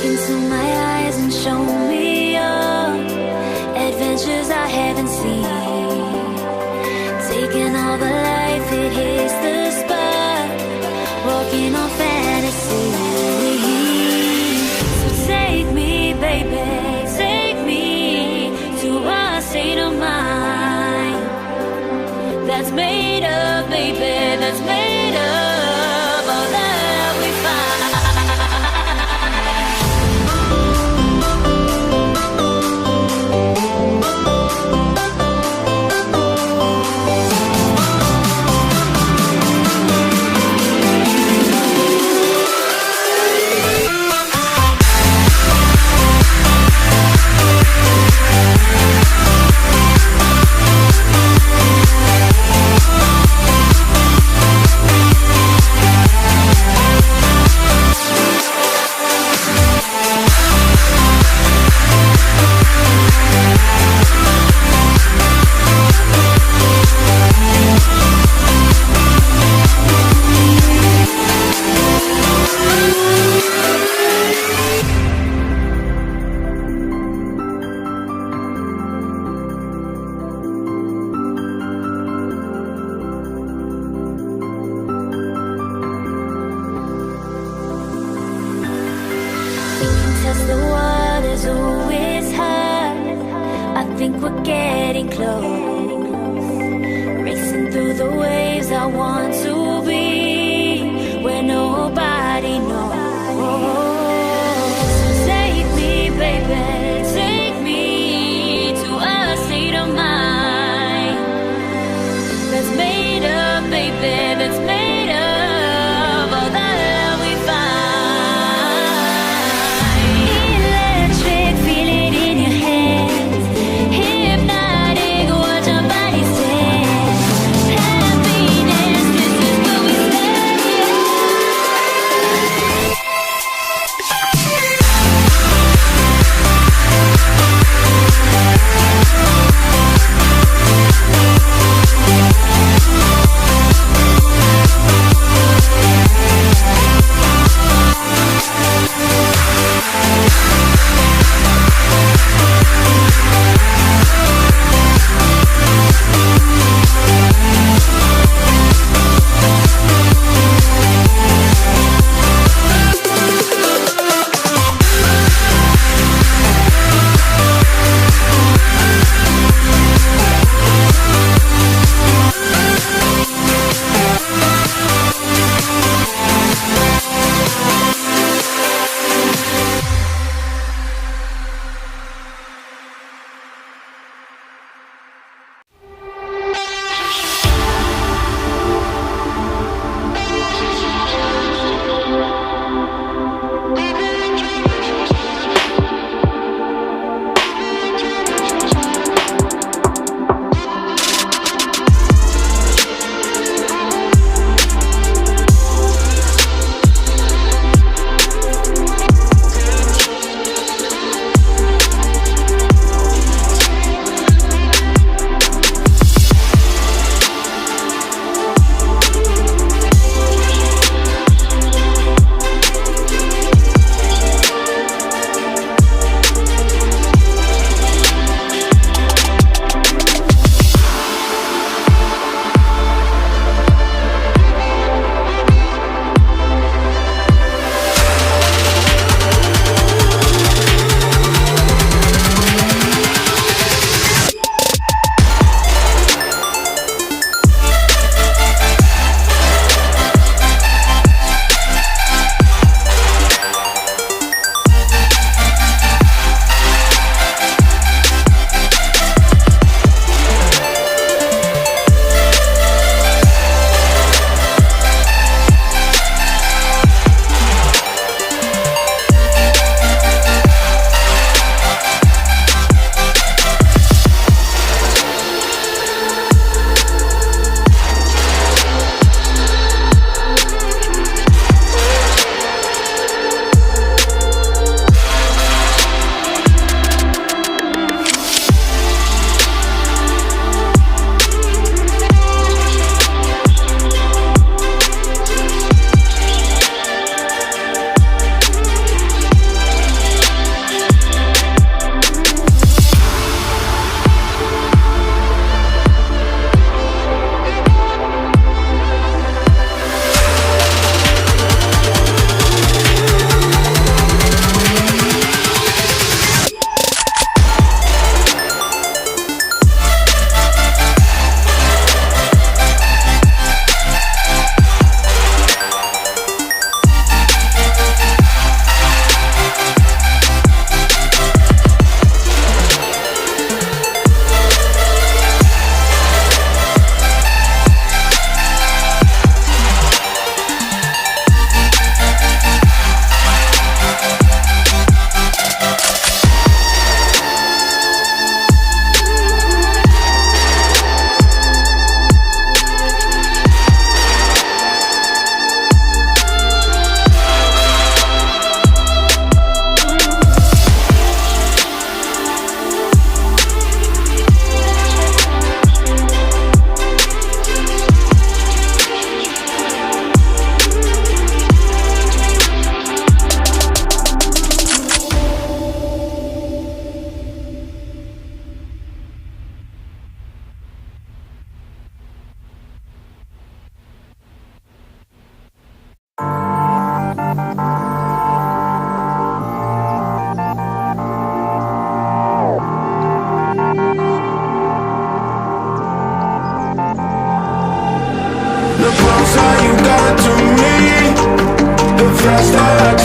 into my eyes and show me your adventures I haven't seen. Taking all the life, it hits the spot. Walking on fantasy. So take me, baby, take me to a state of mind that's made up, baby, that's made up all that we find. Test the waters, oh it's hot. I think we're getting close. Racing through the waves, I want to be where nobody knows. So take me, baby, take me to a state of mind that's made up, baby, that's made up all that we find. Hypnotic, watch our bodies dance. Happiness is just a